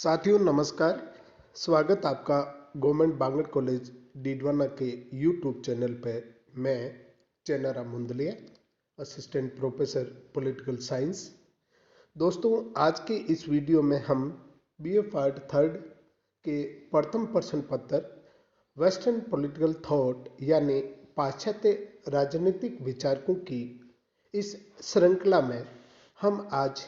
साथियों नमस्कार। स्वागत आपका गवर्नमेंट बांगड़ कॉलेज डीडवाना के यूट्यूब चैनल पे। मैं Chenara Mundaliya, assistant professor political science. दोस्तों, आज के इस वीडियो में हम बीए पार्ट थर्ड के प्रथम प्रश्न पत्र वेस्टर्न पॉलिटिकल थॉट यानी पाश्चात्य राजनीतिक विचारकों की इस श्रृंखला में हम आज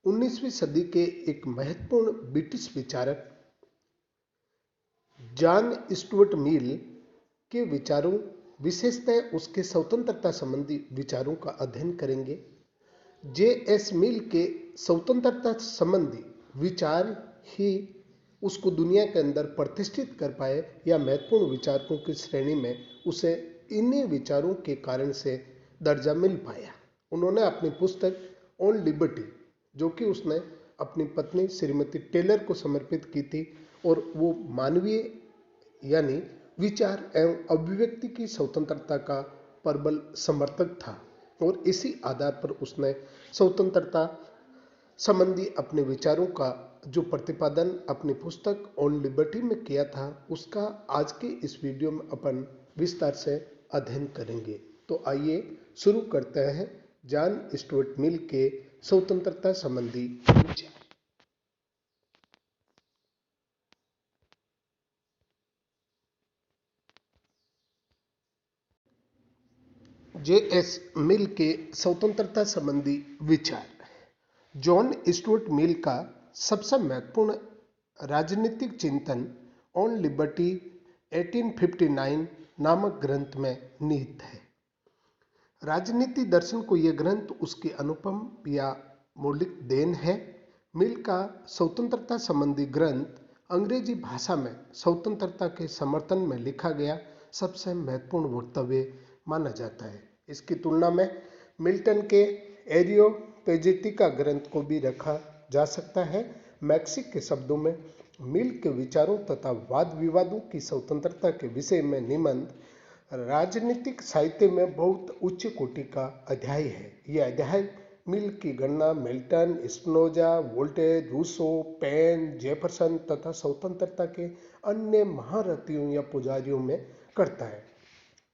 19वीं सदी के एक महत्वपूर्ण ब्रिटिश विचारक जॉन स्टुअर्ट मिल के विचारों, विशेषतः उसके स्वतंत्रता संबंधी विचारों का अध्ययन करेंगे। जे.एस. मिल के स्वतंत्रता संबंधी विचार ही उसको दुनिया के अंदर प्रतिष्ठित कर पाए या महत्वपूर्ण विचारकों की श्रेणी में उसे इन्हीं विचारों के कारण से दर्जा मिल पाया। उन्होंने अपनी पुस्तक ऑन लिबर्टी, जो कि उसने अपनी पत्नी श्रीमती टेलर को समर्पित की थी, और वो मानवीय यानी विचार एवं अभिव्यक्ति की स्वतंत्रता का प्रबल समर्थक था, और इसी आधार पर उसने स्वतंत्रता संबंधी अपने विचारों का जो प्रतिपादन अपनी पुस्तक ऑन लिबर्टी में किया था, उसका आज के इस वीडियो में अपन विस्तार से अध्ययन करेंगे। तो आइए शुरू करते हैं जॉन स्टुअर्ट मिल के स्वतंत्रता संबंधी विचार। जे.एस. मिल के स्वतंत्रता संबंधी विचार। जॉन स्टुअर्ट मिल का सबसे महत्वपूर्ण राजनीतिक चिंतन ऑन लिबर्टी 1859 नामक ग्रंथ में निहित है। राजनीति दर्शन को यह ग्रंथ उसकी अनुपम या मौलिक देन है। मिल का स्वतंत्रता संबंधी ग्रंथ अंग्रेजी भाषा में स्वतंत्रता के समर्थन में लिखा गया सबसे महत्वपूर्ण वक्तव्य माना जाता है। इसकी तुलना में मिल्टन के एरियोपेजिटिका ग्रंथ को भी रखा जा सकता है। मैक्सिक के शब्दों में मिल के विचारों तथा वाद विवादों की स्वतंत्रता के विषय में निबंध राजनीतिक साहित्य में बहुत उच्च कोटि का अध्याय है। यह अध्याय मिल की गणना Milton, Spinoza, Voltaire, Rousseau, Paine, Jefferson तथा स्वतंत्रता के अन्य महारथियों या पुजारियों में करता है।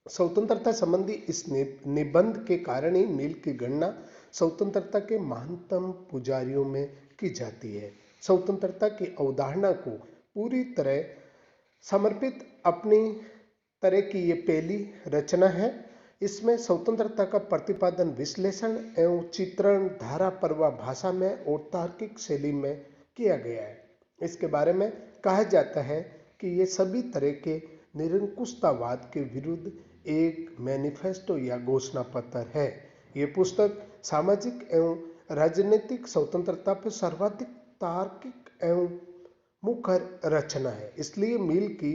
स्वतंत्रता संबंधी इस निबंध के कारण ही मिल की गणना स्वतंत्रता के महानतम पुजारियों में की जाती है। स्वतंत्रता की अवधारणा को पूरी तरह समर्पित अपनी तरह की ये पहली रचना है। इसमें स्वतंत्रता का प्रतिपादन विश्लेषण एवं चित्रण धारा प्रवाह भाषा में और तार्किक शैली में किया गया है। इसके बारे में कहा जाता है कि ये सभी तरह के निरंकुशतावाद के विरुद्ध एक मैनिफेस्टो या घोषणा पत्र है। ये पुस्तक सामाजिक एवं राजनीतिक स्वतंत्रता पर सर्वाधिक तार्किक एवं मुखर रचना है। इसलिए मिल की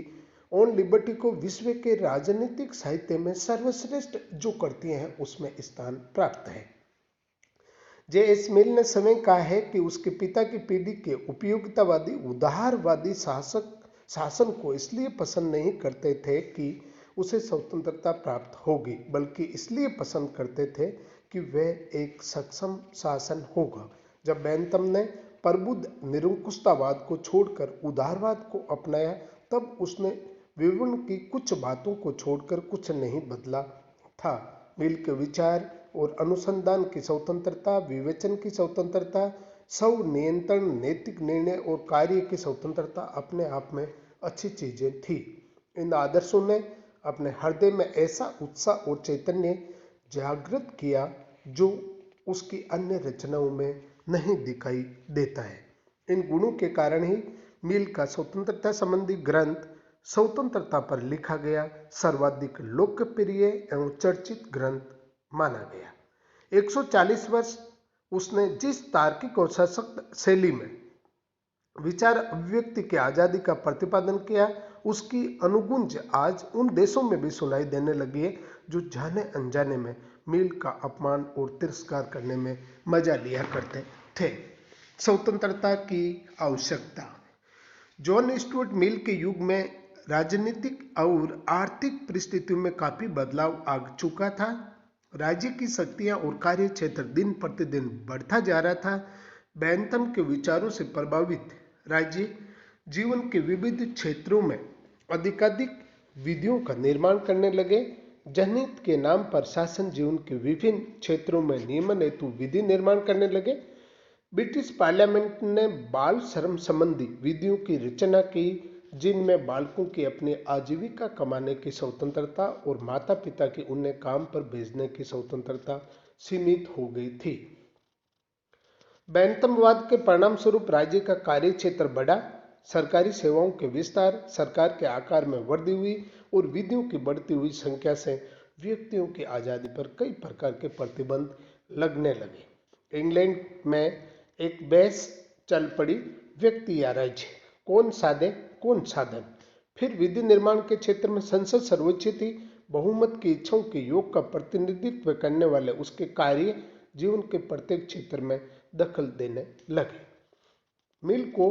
ऑन लिबर्टी को विश्व के राजनीतिक साहित्य में सर्वश्रेष्ठ जो करती हैं उसमें स्थान प्राप्त है। जे.एस. मिल ने समय कहा है कि उसके पिता की पीढ़ी के उपयोगितावादी उदारवादी शासन को इसलिए पसंद नहीं करते थे कि उसे स्वतंत्रता प्राप्त होगी, बल्कि इसलिए पसंद करते थे कि वह एक सक्षम शासन होगा। जब बेंथम ने प्रबुद्ध निरंकुशतावाद को छोड़कर उदारवाद को अपनाया, तब उसने विवरण की कुछ बातों को छोड़कर कुछ नहीं बदला था। मिल के विचार और अनुसंधान की स्वतंत्रता, विवेचन की स्वतंत्रता, स्व नियंत्रण, नैतिक निर्णय और कार्य की स्वतंत्रता अपने आप में अच्छी चीजें थी। इन आदर्शों ने अपने हृदय में ऐसा उत्साह और चैतन्य जागृत किया जो उसकी अन्य रचनाओं में नहीं दिखाई देता है। इन गुणों के कारण ही मिल का स्वतंत्रता संबंधी ग्रंथ स्वतंत्रता पर लिखा गया सर्वाधिक लोकप्रिय एवं चर्चित ग्रंथ माना गया। 140 वर्ष उसने जिस तार्किक और सशक्त शैली में विचार अभिव्यक्ति की आजादी का प्रतिपादन किया, उसकी अनुगुंज आज उन देशों में भी सुनाई देने लगी है जो जाने अनजाने में मिल का अपमान और तिरस्कार करने में मजा लिया करते थे। स्वतंत्रता की आवश्यकता। जॉन स्टुअर्ट मिल के युग में राजनीतिक और आर्थिक परिस्थितियों में काफी बदलाव आ चुका था। राज्य की शक्तियां और कार्य क्षेत्र दिन प्रतिदिन बढ़ता जा रहा था। बेंथम के विचारों से प्रभावित राज्य जीवन के विविध क्षेत्रों में अधिकाधिक विधियों का निर्माण करने लगे। जनहित के नाम पर शासन जीवन के विभिन्न क्षेत्रों में नियमन हेतु विधि निर्माण करने लगे। ब्रिटिश पार्लियामेंट ने बाल श्रम संबंधी विधियों की रचना की, जिनमें बालकों की अपनी आजीविका कमाने की स्वतंत्रता और माता पिता की उन्हें काम पर भेजने की स्वतंत्रता सीमित हो गई थी। बैंतमवाद के परिणाम स्वरूप राज्य का कार्य क्षेत्र बढ़ा, सरकारी सेवाओं के विस्तार, सरकार के आकार में वृद्धि हुई और विधियों की बढ़ती हुई संख्या से व्यक्तियों की आज़ादी पर कई प्रकार के प्रतिबंध लगने लगे। इंग्लैंड में एक बहस चल पड़ी, व्यक्ति या राज्य, कौन साधे कौन साधन। फिर विधि निर्माण के क्षेत्र में संसद सर्वोच्च थी। बहुमत की इच्छाओं के योग का प्रतिनिधित्व करने वाले उसके कार्य जीवन के प्रत्येक क्षेत्र में दखल देने लगे। मिल को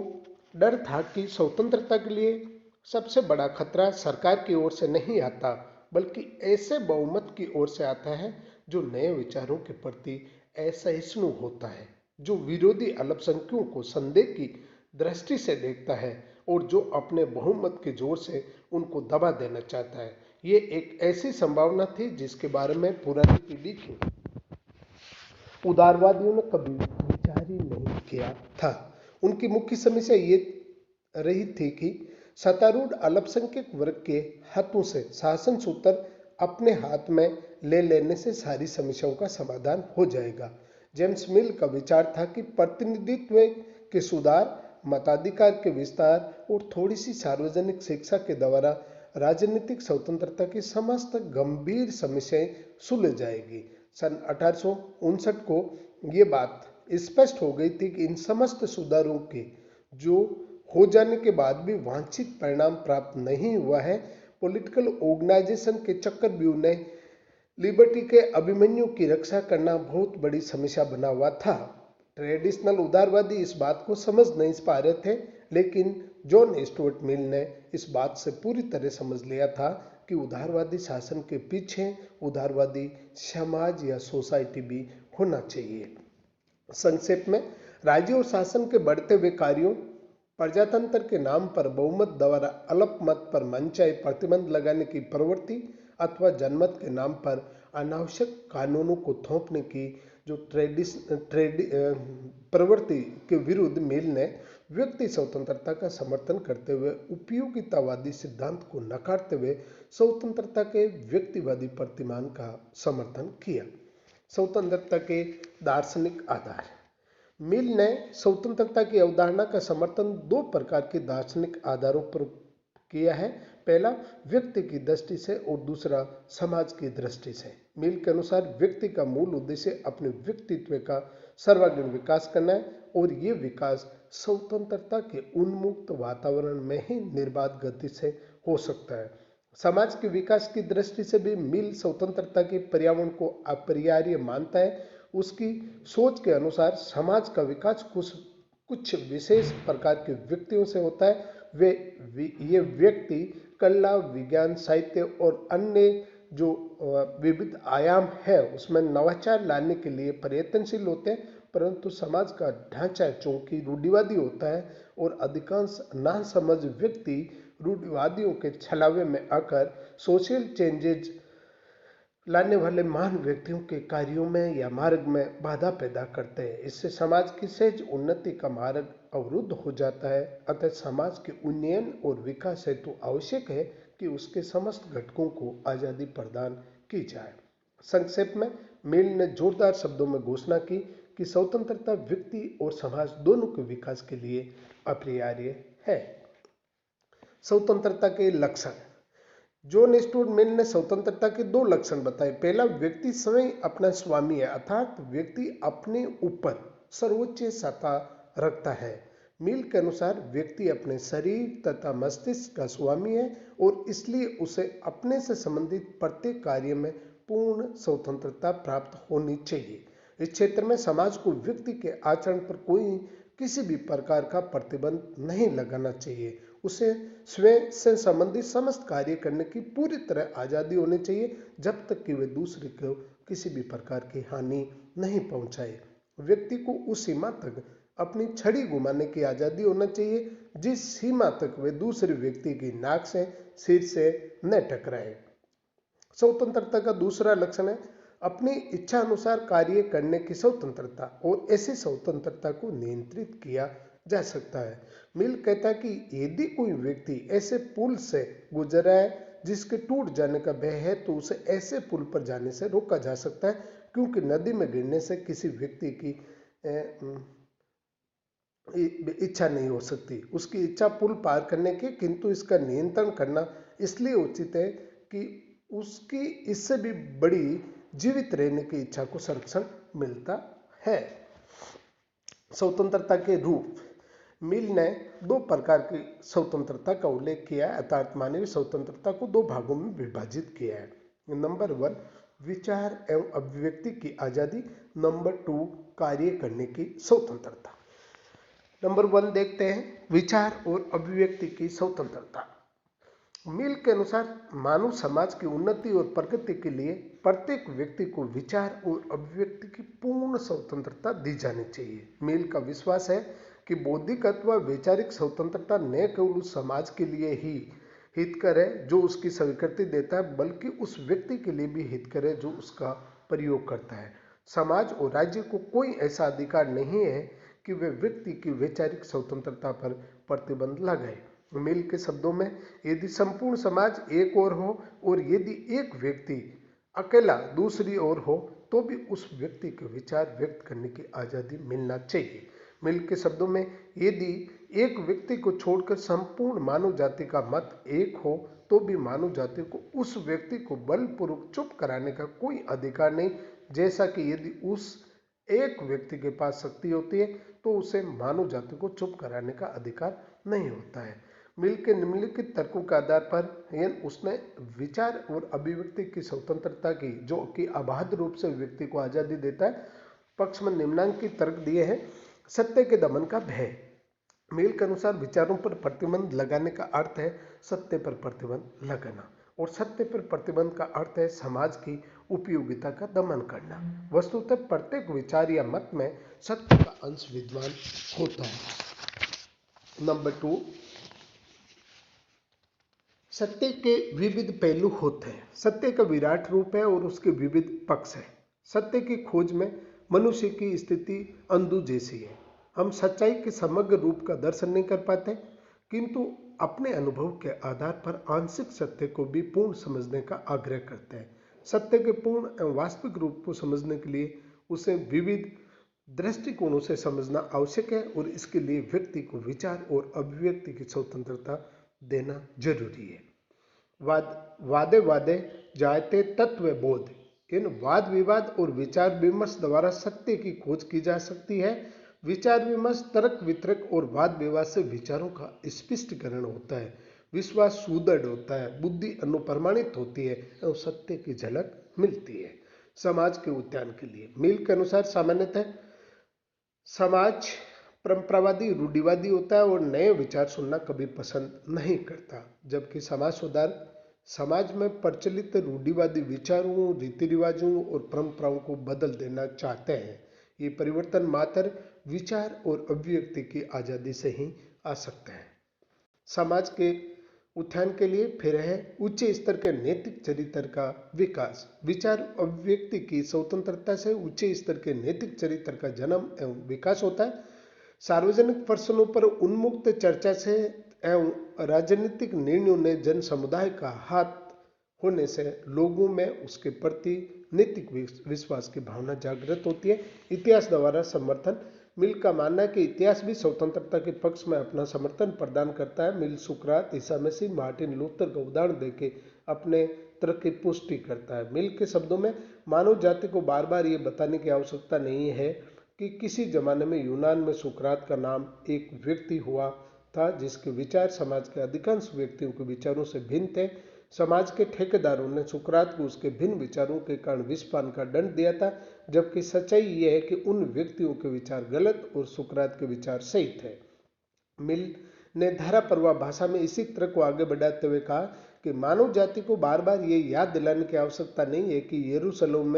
डर था कि स्वतंत्रता के लिए सबसे बड़ा खतरा सरकार की ओर से नहीं आता, बल्कि ऐसे बहुमत की ओर से आता है जो नए विचारों के प्रति असहिष्णु होता है, जो विरोधी अल्पसंख्यकों को संदेह की दृष्टि से देखता है और जो अपने बहुमत के जोर से उनको दबा देना चाहता है। ये एक ऐसी संभावना थी जिसके बारे में पुरानी पीढ़ी के उदारवादियों ने कभी विचार ही नहीं किया था। उनकी मुख्य समस्या ये रही थी कि सत्तारूढ़ अल्पसंख्यक वर्ग के हाथों से शासन सूत्र अपने हाथ में ले लेने से सारी समस्याओं का समाधान हो जाएगा। जेम्स मिल का विचार था कि प्रतिनिधित्व के सुधार, मताधिकार के विस्तार और थोड़ी सी सार्वजनिक शिक्षा के द्वारा राजनीतिक स्वतंत्रता की समस्त गंभीर समस्याएं सुलझ जाएगी। सन 1859 को ये बात स्पष्ट हो गई थी कि इन समस्त सुधारों के जो हो जाने के बाद भी वांछित परिणाम प्राप्त नहीं हुआ है। पॉलिटिकल ऑर्गेनाइजेशन के चक्रव्यूह ने लिबर्टी के अभिमन्यु की रक्षा करना बहुत बड़ी समस्या बना हुआ था। ट्रेडिशनल उदारवादी इस बात को समझ नहीं पा रहे थे, लेकिन जॉन स्टुअर्ट मिल ने इस बात से पूरी तरह समझ लिया था कि उदारवादी शासन के पीछे उदारवादी समाज या सोसाइटी भी होना चाहिए। संक्षेप में, राज्य और शासन के बढ़ते हुए कार्यों, प्रजातंत्र के नाम पर बहुमत द्वारा अल्पमत पर मनचाहे प्रतिबंध लगाने की प्रवृत्ति अथवा जनमत के नाम पर अनावश्यक कानूनों को थोपने की जो प्रवृत्ति के विरुद्ध मिल ने व्यक्ति स्वतंत्रता का समर्थन करते हुए उपयोगितावादी सिद्धांत को नकारते हुए स्वतंत्रता के व्यक्तिवादी प्रतिमान का समर्थन किया। स्वतंत्रता के दार्शनिक आधार। मिल ने स्वतंत्रता की अवधारणा का समर्थन दो प्रकार के दार्शनिक आधारों पर किया है। पहला व्यक्ति की दृष्टि से और दूसरा समाज की दृष्टि से। मिल के अनुसार व्यक्ति का मूल उद्देश्य अपने व्यक्तित्व का सर्वांगीण विकास करना है और ये विकास स्वतंत्रता के उन्मुक्त वातावरण में ही निर्बाध गति से हो सकता है। समाज के विकास की दृष्टि से भी मिल स्वतंत्रता के पर्यावरण को अपरिहार्य मानता है। उसकी सोच के अनुसार समाज का विकास कुछ विशेष प्रकार के व्यक्तियों से होता है। ये व्यक्ति कला, विज्ञान, साहित्य और अन्य जो विविध आयाम है उसमें नवाचार लाने के लिए प्रयत्नशील होते हैं, परंतु समाज का ढांचा चूंकि रूढ़िवादी होता है और अधिकांश नासमझ व्यक्ति रूढ़िवादियों के छलावे में आकर सोशल चेंजेज लाने वाले महान व्यक्तियों के कार्यों में या मार्ग में बाधा पैदा करते हैं। इससे समाज की सहज उन्नति का मार्ग अवरुद्ध हो जाता है। अतः समाज के उन्नयन और विकास हेतु आवश्यक है कि उसके समस्त घटकों को आज़ादी प्रदान की जाए। संक्षेप में, मिल ने जोरदार शब्दों में घोषणा की कि स्वतंत्रता व्यक्ति और समाज दोनों के विकास के लिए अपरिहार्य है। स्वतंत्रता के लक्षण। जॉन स्टुअर्ट मिल ने स्वतंत्रता के दो लक्षण बताए। पहला, व्यक्ति स्वयं अपना स्वामी है, अर्थात व्यक्ति अपने ऊपर सर्वोच्च सत्ता रखता है। मिल के अनुसार व्यक्ति अपने शरीर तथा मस्तिष्क का स्वामी है और इसलिए उसे अपने से संबंधित प्रत्येक कार्य में पूर्ण स्वतंत्रता प्राप्त होनी चाहिए। इस क्षेत्र में समाज को व्यक्ति के आचरण पर किसी भी प्रकार का प्रतिबंध नहीं लगाना चाहिए। उसे स्वयं से संबंधित समस्त कार्य करने की पूरी तरह आज़ादी होनी चाहिए, जब तक कि वे दूसरे को किसी भी प्रकार की हानि नहीं पहुंचाए। व्यक्ति को उस सीमा तक अपनी छड़ी घुमाने की आज़ादी होना चाहिए, जिस सीमा तक वे दूसरे व्यक्ति की नाक से, सिर से न टकराए। स्वतंत्रता का दूसरा लक्षण है अपनी इच्छा अनुसार कार्य करने की स्वतंत्रता, और ऐसी स्वतंत्रता को नियंत्रित किया जा सकता है। मिल कहता है कि यदि कोई व्यक्ति ऐसे पुल से गुजर रहा है जिसके टूट जाने का भय है, तो उसे ऐसे पुल पर जाने से रोका जा सकता है, क्योंकि नदी में गिरने से किसी व्यक्ति की इच्छा नहीं हो सकती, उसकी इच्छा पुल पार करने की, किंतु इसका नियंत्रण करना इसलिए उचित है कि उसकी इससे भी बड़ी जीवित रहने की इच्छा को संरक्षण मिलता है। स्वतंत्रता के रूप, मिल ने दो प्रकार की स्वतंत्रता का उल्लेख किया है, अर्थात मानवीय स्वतंत्रता को दो भागों में विभाजित किया है। नंबर 1 विचार एवं अभिव्यक्ति की आजादी, नंबर 2 कार्य करने की स्वतंत्रता। नंबर 1 देखते हैं, विचार और अभिव्यक्ति की स्वतंत्रता। मिल के अनुसार मानव समाज की उन्नति और प्रगति के लिए प्रत्येक व्यक्ति को विचार और अभिव्यक्ति की पूर्ण स्वतंत्रता दी जानी चाहिए। मिल का विश्वास है कि बौद्धिक अथवा वैचारिक स्वतंत्रता न केवल उस समाज के लिए ही हितकर है जो उसकी स्वीकृति देता है, बल्कि उस व्यक्ति के लिए भी हितकर है जो उसका प्रयोग करता है। समाज और राज्य को कोई ऐसा अधिकार नहीं है कि वे व्यक्ति की वैचारिक स्वतंत्रता पर प्रतिबंध लगाए। मिल के शब्दों में, यदि संपूर्ण समाज एक ओर हो और यदि एक व्यक्ति अकेला दूसरी ओर हो, तो भी उस व्यक्ति के विचार व्यक्त करने की आज़ादी मिलना चाहिए। मिल के शब्दों में, यदि एक व्यक्ति को छोड़कर संपूर्ण मानव जाति का मत एक हो, तो भी मानव जाति को उस व्यक्ति को बलपूर्वक चुप कराने का कोई अधिकार नहीं, जैसा कि यदि उस एक व्यक्ति के पास शक्ति होती है तो उसे मानव जाति को चुप कराने का अधिकार नहीं होता है। मिल के निम्नलिखित तर्कों के आधार पर उसने विचार और अभिव्यक्ति की स्वतंत्रता की, जो कि अबाध रूप से व्यक्ति को आज़ादी देता है, पक्ष में निम्नांकित तर्क दिए हैं। सत्य के दमन का भय, मिल के अनुसार विचारों पर प्रतिबंध लगाने का अर्थ है सत्य पर प्रतिबंध लगाना, और सत्य पर प्रतिबंध का अर्थ है समाज की उपयोगिता का दमन करना। वस्तुतः प्रत्येक विचार या मत में सत्य का अंश विद्यमान होता है। नंबर 2, सत्य के विविध पहलू होते हैं। सत्य का विराट रूप है और उसके विविध पक्ष है। सत्य की खोज में मनुष्य की स्थिति अंधु जैसी है। हम सच्चाई के समग्र रूप का दर्शन नहीं कर पाते, किंतु अपने अनुभव के आधार पर आंशिक सत्य को भी पूर्ण समझने का आग्रह करते हैं। सत्य के पूर्ण एवं वास्तविक रूप को समझने के लिए उसे विविध दृष्टिकोणों से समझना आवश्यक है, और इसके लिए व्यक्ति को विचार और अभिव्यक्ति की स्वतंत्रता देना जरूरी है। वादे वादे जायते तत्व बोध, इन वाद विवाद और विचार विमर्श द्वारा सत्य की खोज की जा सकती है। विचार विमर्श, तर्क वितर्क और वाद विवाद से विचारों का स्पष्टीकरण होता है, विश्वास सुदृढ़ होता है, बुद्धि अनुप्रमाणित होती है और सत्य की झलक मिलती है। समाज के उत्थान के लिए, मिल के अनुसार सामान्यतः समाज परंपरावादी रूढ़िवादी होता है और नए विचार सुनना कभी पसंद नहीं करता, जबकि समाज सुधार समाज में प्रचलित रूढ़िवादी विचारों, रीति रिवाजों और परंपराओं को बदल देना चाहते हैं। ये परिवर्तन मात्र विचार और अभिव्यक्ति की आज़ादी से ही आ सकते हैं। समाज के उत्थान के लिए फिर है उच्च स्तर के नैतिक चरित्र का विकास। विचार अभिव्यक्ति की स्वतंत्रता से उच्च स्तर के नैतिक चरित्र का जन्म एवं विकास होता है। सार्वजनिक प्रश्नों पर उन्मुक्त चर्चा से एवं राजनीतिक निर्णयों ने जन समुदाय का हाथ होने से लोगों में उसके प्रति नैतिक विश्वास की भावना जागृत होती है। इतिहास द्वारा समर्थन, मिल का मानना है कि इतिहास भी स्वतंत्रता के पक्ष में अपना समर्थन प्रदान करता है। मिल सुकरात, ईसा मसीह, मार्टिन लूथर का उदाहरण देके अपने तर्क की पुष्टि करता है। मिल के शब्दों में, मानव जाति को बार बार ये बताने की आवश्यकता नहीं है कि किसी जमाने में यूनान में सुकरात का नाम एक व्यक्ति हुआ था जिसके विचार समाज के अधिकांश व्यक्तियों के विचारों से भिन्न थे। समाज के ठेकेदारों ने सुकरात को उसके भिन्न विचारों के कारण विषपान का दंड दिया था, जबकि सच्चाई यह है कि उन व्यक्तियों के विचार गलत और सुकरात के विचार सही थे। मिल ने धारा प्रवाह भाषा में इसी तरह को आगे बढ़ाते हुए कहा कि मानव जाति को बार बार ये याद दिलाने की आवश्यकता नहीं है कि यरूशलेम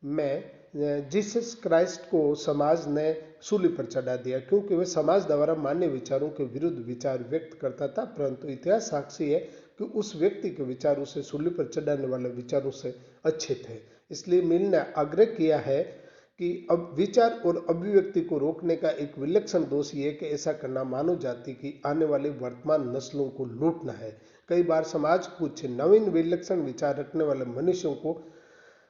में जीसस क्राइस्ट को समाज ने सूली पर चढ़ा दिया, क्योंकि वह समाज द्वारा मान्य विचारों के विरुद्ध विचार व्यक्त करता था। परंतु इतिहास साक्षी है कि उस व्यक्ति के विचार उसे सूली पर चढ़ाने वाले विचारों से अच्छे थे। इसलिए मिल ने आग्रह किया है कि अब विचार और अभिव्यक्ति को रोकने का एक विलक्षण दोष ये कि ऐसा करना मानव जाति की आने वाली वर्तमान नस्लों को लूटना है। कई बार समाज कुछ नवीन विलक्षण विचार रखने वाले मनुष्यों को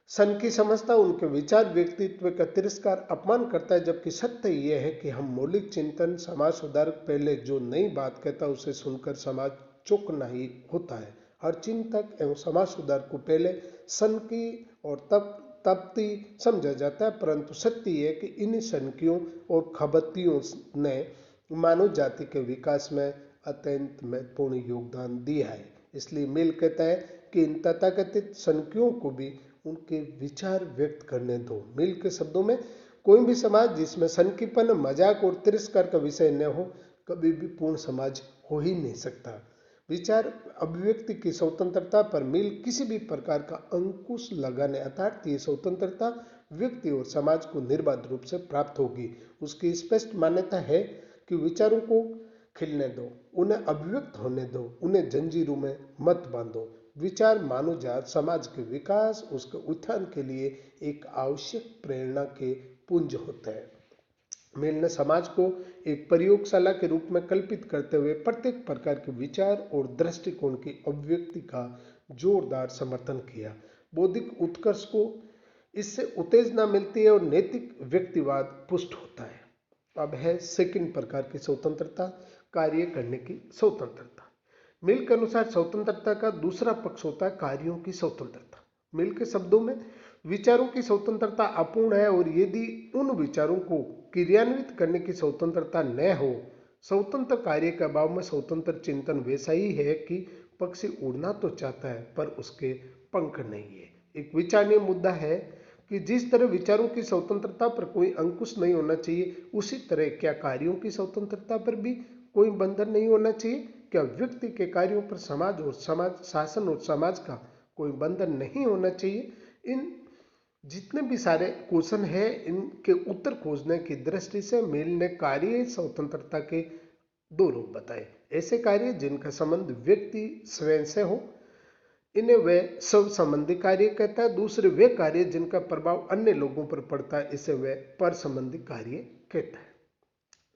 सनकी समझता, उनके विचार व्यक्तित्व का तिरस्कार अपमान करता है, जबकि सत्य यह है कि हम मौलिक चिंतन समाज सुधारक पहले जो नई बात कहता है उसे सुनकर समाज चौंकना ही होता है। हर चिंतक एवं समाज सुधार को पहले सनकी और तपती समझा जाता है, परंतु सत्य यह है कि इन सनकियों और खबतियों ने मानव जाति के विकास में अत्यंत महत्वपूर्ण योगदान दिया है। इसलिए मिल कहता है कि इन तथाकथित सनकियों को भी उनके विचार व्यक्त करने दो। मिल के शब्दों में, कोई भी समाज जिसमें सनकीपन, मजाक और तिरस्कार का विषय न हो, कभी भी पूर्ण समाज हो ही नहीं सकता। विचार अभिव्यक्ति की स्वतंत्रता पर मिल किसी भी प्रकार का अंकुश लगाने, अर्थात ये स्वतंत्रता व्यक्ति और समाज को निर्बाध रूप से प्राप्त होगी। उसकी स्पष्ट मान्यता है कि विचारों को खिलने दो, उन्हें अभिव्यक्त होने दो, उन्हें जंजीरों में मत बांधो। विचार मानव जात समाज के विकास, उसके उत्थान के लिए एक आवश्यक प्रेरणा के पुंज होते हैं। मिल ने समाज को एक प्रयोगशाला के रूप में कल्पित करते हुए प्रत्येक प्रकार के विचार और दृष्टिकोण की अभिव्यक्ति का जोरदार समर्थन किया। बौद्धिक उत्कर्ष को इससे उत्तेजना मिलती है और नैतिक व्यक्तिवाद पुष्ट होता है। अब है सेकंड प्रकार की स्वतंत्रता, कार्य करने की स्वतंत्रता। मिल के अनुसार स्वतंत्रता का दूसरा पक्ष होता है कार्यों की स्वतंत्रता। मिल के शब्दों में, विचारों की स्वतंत्रता अपूर्ण है और यदि उन विचारों को क्रियान्वित करने की स्वतंत्रता न हो, स्वतंत्र कार्य के अभाव में स्वतंत्र चिंतन वैसा ही है कि पक्षी उड़ना तो चाहता है पर उसके पंख नहीं है। एक विचारणीय मुद्दा है कि जिस तरह विचारों की स्वतंत्रता पर कोई अंकुश नहीं होना चाहिए, उसी तरह क्या कार्यों की स्वतंत्रता पर भी कोई बंधन नहीं होना चाहिए? क्या व्यक्ति के कार्यों पर समाज और शासन और समाज का कोई बंधन नहीं होना चाहिए? इन जितने भी सारे क्वेश्चन है, इनके उत्तर खोजने की दृष्टि से मिल ने कार्य स्वतंत्रता के दो रूप बताए। ऐसे कार्य जिनका संबंध व्यक्ति स्वयं से हो, इन्हें वे स्व संबंधी कार्य कहता है। दूसरे वे कार्य जिनका प्रभाव अन्य लोगों पर पड़ता है, इसे वे पर संबंधी कार्य कहता है।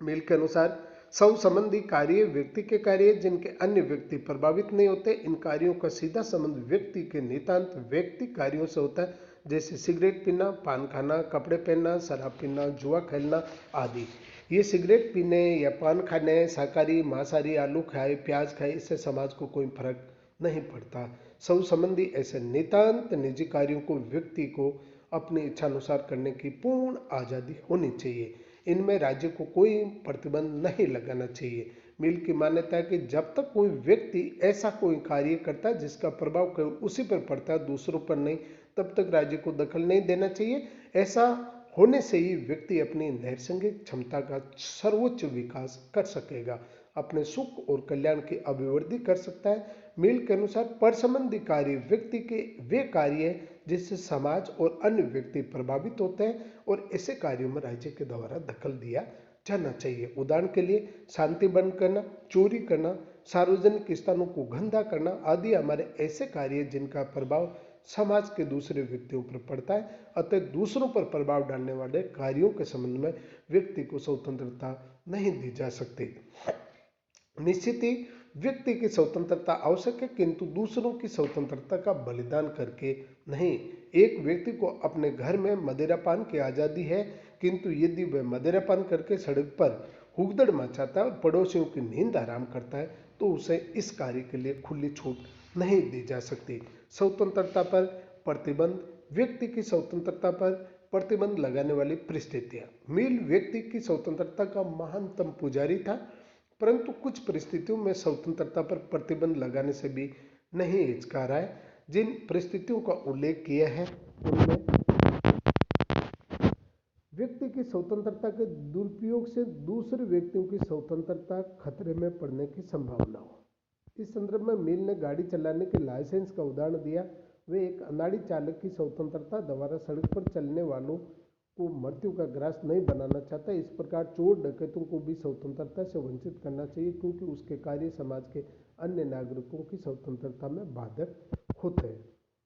मिल के अनुसार स्व संबंधी कार्य व्यक्ति के कार्य जिनके अन्य व्यक्ति प्रभावित नहीं होते। इन कार्यों का सीधा संबंध व्यक्ति के नितांत व्यक्ति कार्यों से होता है, जैसे सिगरेट पीना, पान खाना, कपड़े पहनना, शराब पीना, जुआ खेलना आदि। ये सिगरेट पीने या पान खाने, शाकाहारी, मांसाहारी, आलू खाए, प्याज खाए, इससे समाज को कोई फर्क नहीं पड़ता। स्व संबंधी ऐसे नितांत निजी कार्यों को व्यक्ति को अपनी इच्छानुसार करने की पूर्ण आज़ादी होनी चाहिए। इनमें राज्य को कोई प्रतिबंध नहीं लगाना चाहिए। मिल की मान्यता है कि जब तक कोई व्यक्ति ऐसा कोई कार्य करता है जिसका प्रभाव केवल उसी पर पड़ता है, दूसरों पर नहीं, तब तक राज्य को दखल नहीं देना चाहिए। ऐसा होने से ही व्यक्ति अपनी नैसर्गिक क्षमता का सर्वोच्च विकास कर सकेगा, अपने सुख और कल्याण की अभिवृद्धि कर सकता है। मिल के अनुसार परसंबंधी कार्य व्यक्ति के वे कार्य हैं जिससे समाज और अन्य व्यक्ति प्रभावित होते हैं और ऐसे कार्यों में राज्य के द्वारा दखल दिया जाना चाहिए। उदाहरण के लिए शांति भंग करना, चोरी करना, सार्वजनिक स्थानों को गंदा करना आदि हमारे ऐसे कार्य जिनका प्रभाव समाज के दूसरे व्यक्तियों पर पड़ता है। अतः दूसरों पर प्रभाव डालने वाले कार्यों के संबंध में व्यक्ति को स्वतंत्रता नहीं दी जा सकती। निश्चित ही व्यक्ति की स्वतंत्रता आवश्यक है, किंतु दूसरों की स्वतंत्रता का बलिदान करके नहीं। एक व्यक्ति को अपने घर में मदिरापान की आज़ादी है, किंतु यदि वह मदिरापान करके सड़क पर हुगदड़ मचाता है और पड़ोसियों की नींद आराम करता है, तो उसे इस कार्य के लिए खुली छूट नहीं दी जा सकती। स्वतंत्रता पर प्रतिबंध, व्यक्ति की स्वतंत्रता पर प्रतिबंध लगाने वाली परिस्थितियां। मिल व्यक्ति की स्वतंत्रता का महानतम पुजारी था, परंतु कुछ परिस्थितियों में स्वतंत्रता पर प्रतिबंध लगाने से भी नहीं हिचका रहा है। जिन परिस्थितियों का उल्लेख किया है उनमें व्यक्ति की स्वतंत्रता के दुरुपयोग से दूसरे व्यक्तियों की स्वतंत्रता खतरे में पड़ने की संभावना हो। इस संदर्भ में मिल ने गाड़ी चलाने के लाइसेंस का उदाहरण दिया। वे एक अनाड़ी चालक की स्वतंत्रता द्वारा सड़क पर चलने वालों को मृत्यु का ग्रास नहीं बनाना चाहता। इस प्रकार चोर डकैतों को भी स्वतंत्रता से वंचित करना चाहिए, क्योंकि उसके कार्य समाज के अन्य नागरिकों की स्वतंत्रता में बाधक होते हैं।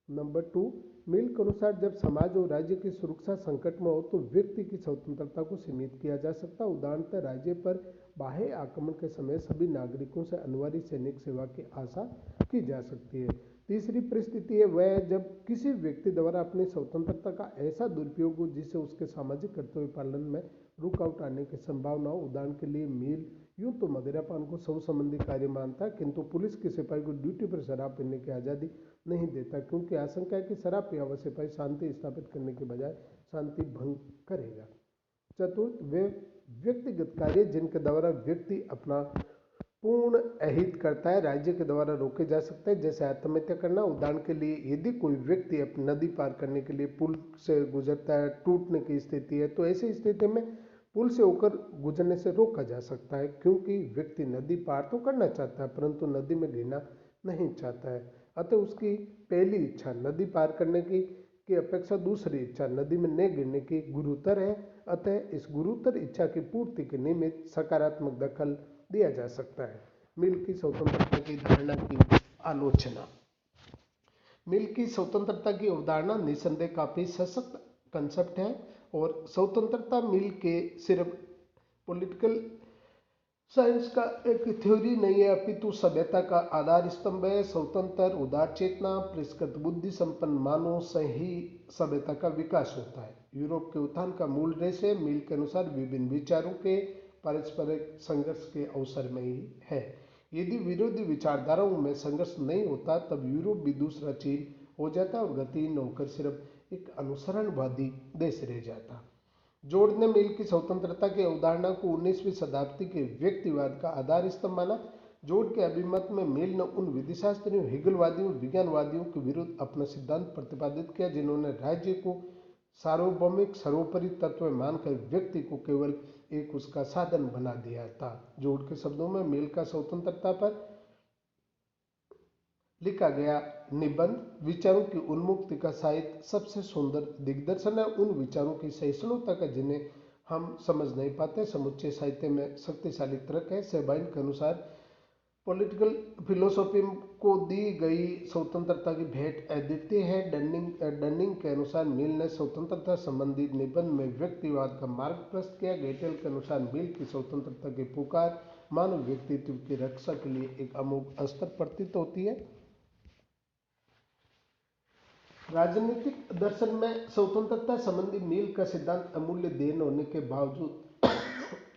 नंबर 2, मिल के अनुसार जब समाज और राज्य की सुरक्षा संकट में हो तो व्यक्ति की स्वतंत्रता को सीमित किया जा सकता है। उदाहरणतः राज्य पर बाह्य आक्रमण के समय सभी नागरिकों से अनिवार्य सैनिक सेवा की आशा की जा सकती है। तीसरी परिस्थिति है वह जब किसी व्यक्ति द्वारा अपनी स्वतंत्रता का ऐसा दुरुपयोग हो जिससे उसके सामाजिक कर्तव्य पालन में रुकावट आने की संभावना हो। उदाहरण के लिए मिल यूं तो मदिरापान को शव संबंधी कार्य मानता है, किंतु पुलिस के सिपाही को ड्यूटी पर शराब पीने की आज़ादी नहीं देता, क्योंकि आशंका है कि शराब पिया हुआ सिपाही शांति स्थापित करने के बजाय शांति भंग करेगा। चतुर्थ, वे व्यक्तिगत कार्य जिनके द्वारा व्यक्ति अपना पूर्ण अहित करता है राज्य के द्वारा रोके जा सकते हैं, जैसे आत्महत्या करना। उदाहरण के लिए यदि कोई व्यक्ति अपनी नदी पार करने के लिए पुल से गुजरता है, टूटने की स्थिति है, तो ऐसी स्थिति में पुल से होकर गुजरने से रोका जा सकता है, क्योंकि व्यक्ति नदी पार तो करना चाहता है परंतु नदी में गिरना नहीं चाहता है। अतः उसकी पहली इच्छा नदी पार करने की अपेक्षा दूसरी इच्छा नदी में न गिरने की गुरुतर है। अतः इस गुरुतर इच्छा की पूर्ति के निमित्त सकारात्मक दखल दिया जा सकता है। मिल की स्वतंत्रता की धारणा की आलोचना। मिल की स्वतंत्रता की अवधारणा निसंदेह काफी सशक्त कंसेप्ट है और स्वतंत्रता मिल के सिर्फ पॉलिटिकल साइंस का एक थ्योरी नहीं है, अपितु सभ्यता का आधार स्तंभ है। स्वतंत्र उदार चेतना परिष्कृत बुद्धि संपन्न मानव से ही सभ्यता का विकास होता है। यूरोप के उत्थान का मूल रहस्य मिल के अनुसार विभिन्न विचारों के पारस्परिक संघर्ष के अवसर में ही है। यदि विरोधी विचारधाराओं में संघर्ष नहीं होता तब यूरोप भी दूसरा चीन हो जाता और गतिहीन होकर सिर्फ एक अनुसरणवादी देश रह जाता। जोड़ ने मिल की स्वतंत्रता की अवधारणा को 19वीं शताब्दी के व्यक्तिवाद का आधार स्तंभ माना। जोड़ के अभिमत में मिल ने उन विधिशास्त्रियों, हेगलवादियों, विज्ञानवादियों के विरुद्ध अपना सिद्धांत प्रतिपादित किया जिन्होंने राज्य को सार्वभौमिक सर्वोपरि तत्व मानकर व्यक्ति को केवल एक उसका साधन बना दिया था। जोड़ के शब्दों में मिल का स्वतंत्रता पर लिखा गया निबंध विचारों की उन्मुक्ति का साहित्य सबसे सुंदर दिग्दर्शन है उन विचारों की सहिष्णुता का जिन्हें हम समझ नहीं पाते। समुच्चय साहित्य में शक्तिशाली तर्क है। सेबाइन के अनुसार पॉलिटिकल फिलोसॉफी को दी गई स्वतंत्रता की भेंट अद्वितीय है। डनिंग के अनुसार मिल ने स्वतंत्रता संबंधी निबंध में व्यक्तिवाद का मार्ग प्रशस्त किया। गेटेल के अनुसार मिल की स्वतंत्रता की पुकार मानव व्यक्तित्व की रक्षा के लिए एक अमोघ अस्त्र प्रतीत होती है। राजनीतिक दर्शन में स्वतंत्रता संबंधी मिल का सिद्धांत अमूल्य देन होने के बावजूद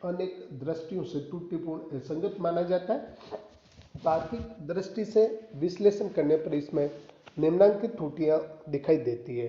अनेक दृष्टियों से त्रुटिपूर्ण असंगत माना जाता है। तार्किक दृष्टि से विश्लेषण करने पर इसमें निम्नलिखित त्रुटियां दिखाई देती है।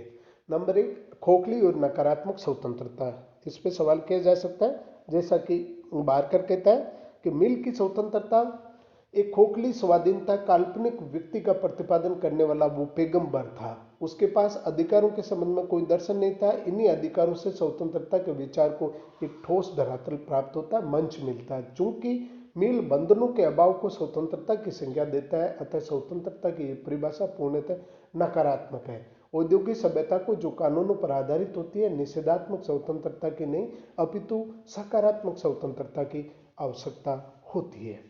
नंबर 1, खोखली और नकारात्मक स्वतंत्रता। इस पर सवाल किया जा सकता है, जैसा कि बारकर कहता है कि मिल की स्वतंत्रता एक खोखली स्वाधीनता, काल्पनिक व्यक्ति का प्रतिपादन करने वाला वो पैगंबर था। उसके पास अधिकारों के संबंध में कोई दर्शन नहीं था। इन्हीं अधिकारों से स्वतंत्रता के विचार को एक ठोस धरातल प्राप्त होता है, मंच मिलता है। चूंकि मिल बंधनों के अभाव को स्वतंत्रता की संज्ञा देता है, अतः स्वतंत्रता की ये परिभाषा पूर्णतः नकारात्मक है। औद्योगिक सभ्यता को जो कानूनों पर आधारित होती है, निषेधात्मक स्वतंत्रता की नहीं अपितु सकारात्मक स्वतंत्रता की आवश्यकता होती है।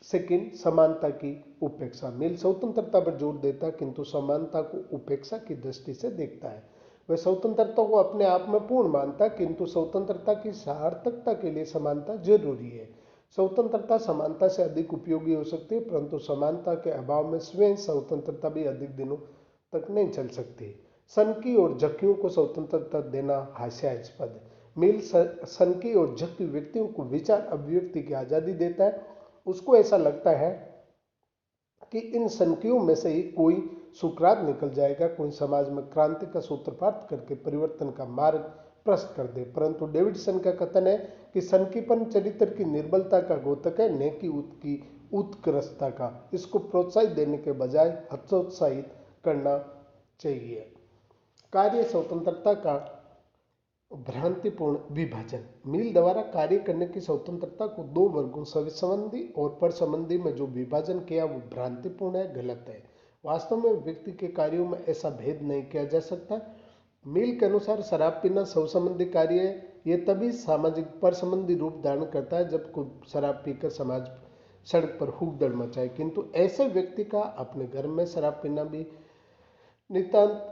सेकंड, समानता की उपेक्षा। मिल स्वतंत्रता पर जोर देता है किंतु समानता को उपेक्षा की दृष्टि से देखता है। वह स्वतंत्रता को अपने आप में पूर्ण मानता है किंतु स्वतंत्रता की सार्थकता के लिए समानता जरूरी है। स्वतंत्रता समानता से अधिक उपयोगी हो सकती है, परंतु समानता के अभाव में स्वयं स्वतंत्रता भी अधिक दिनों तक नहीं चल सकती। सनकी और झक्कियों को स्वतंत्रता देना हास्यास्पद। मिल सनकी और झक्की व्यक्तियों को विचार अभिव्यक्ति की आजादी देता है। उसको ऐसा लगता है कि इन सनकियों में से ही कोई सुकरात निकल जाएगा, कोई समाज में क्रांति का सूत्रपात करके परिवर्तन का मार्ग प्रशस्त कर दे। परंतु डेविडसन का कथन है कि सनकीपन चरित्र की निर्बलता का द्योतक है, न कि उसकी उत्कृष्टता का। इसको प्रोत्साहित देने के बजाय हतोत्साहित करना चाहिए। कार्य स्वतंत्रता का भ्रांतिपूर्ण विभाजन। मिल द्वारा कार्य करने की स्वतंत्रता को दो वर्गों सविसंबंधी और परसंबंधी में जो विभाजन किया वो भ्रांतिपूर्ण है, गलत है। वास्तव में व्यक्ति के कार्यों में ऐसा भेद नहीं किया जा सकता। मिल के अनुसार शराब पीना शव संबंधी कार्य है। ये तभी सामाजिक पर संबंधी रूप धारण करता है जब कोई शराब पीकर समाज सड़क पर हुड़दंग मचाए, किंतु ऐसे व्यक्ति का अपने घर में शराब पीना भी नितांत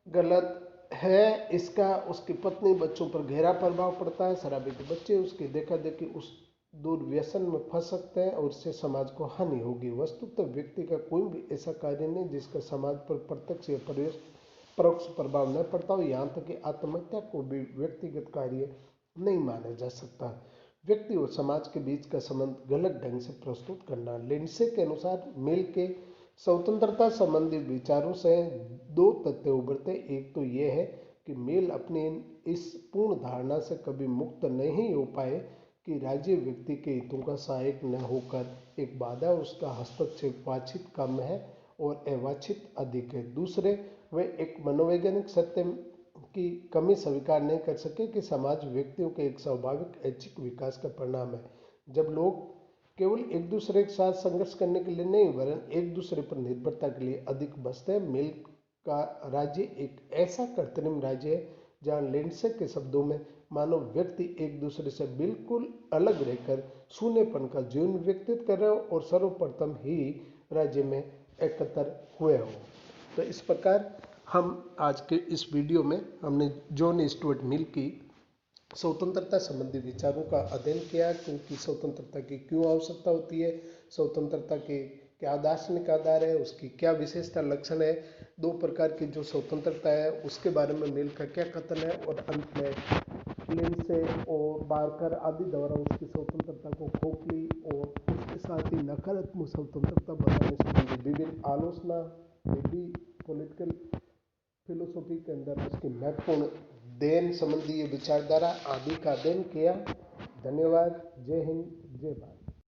गलत है। इसका उसकी पत्नी बच्चों पर गहरा प्रभाव पड़ता है। शराबी के बच्चे उसकी देखा देखी उस दुर्व्यसन में फंस सकते हैं और इससे समाज को हानि होगी। वस्तुतः व्यक्ति का कोई भी ऐसा कार्य नहीं जिसका समाज पर प्रत्यक्ष या परोक्ष प्रभाव न पड़ता हो। यहाँ तक कि आत्महत्या को भी व्यक्तिगत कार्य नहीं माना जा सकता। व्यक्ति और समाज के बीच का संबंध गलत ढंग से प्रस्तुत करना। लिंडसे के अनुसार मिल के स्वतंत्रता संबंधी विचारों से दो तथ्य उभरते। एक तो यह है कि मिल अपनी इस पूर्ण धारणा से कभी मुक्त नहीं हो पाए कि राज्य व्यक्ति के हितों का सहायक न होकर एक बाधा, उसका हस्तक्षेप वांछित कम है और अवांछित अधिक है। दूसरे, वे एक मनोवैज्ञानिक सत्य की कमी स्वीकार नहीं कर सके कि समाज व्यक्तियों के एक स्वाभाविक ऐच्छिक विकास का परिणाम है। जब लोग केवल एक दूसरे के साथ संघर्ष करने के लिए नहीं वरन एक दूसरे पर निर्भरता के लिए अधिक बसते हैं। मिल का राज्य एक ऐसा कृत्रिम राज्य है जहाँ लिंडसे के शब्दों में मानव व्यक्ति एक दूसरे से बिल्कुल अलग रहकर शून्यपन का जीवन व्यतीत कर रहे हो और सर्वप्रथम ही राज्य में एकत्र हुए हो। तो इस प्रकार हम आज के इस वीडियो में हमने जॉन स्टुअर्ट मिल की स्वतंत्रता संबंधी विचारों का अध्ययन किया, क्योंकि स्वतंत्रता की क्यों आवश्यकता होती है, स्वतंत्रता के क्या दार्शनिक आधार है, उसकी क्या विशेषता लक्षण है, दो प्रकार की जो स्वतंत्रता है उसके बारे में मिल का क्या कथन है, और अंत में लिंडसे और बार्कर आदि द्वारा उसकी स्वतंत्रता को खोखली और उसके साथ ही नकारात्मक स्वतंत्रता बताने संबंधी विभिन्न आलोचना, ये भी पॉलिटिकल फिलोसॉफी के अंदर उसकी महत्वपूर्ण देन संबंधी ये विचारधारा आदि का अध्ययन किया। धन्यवाद। जय हिंद, जय भारत।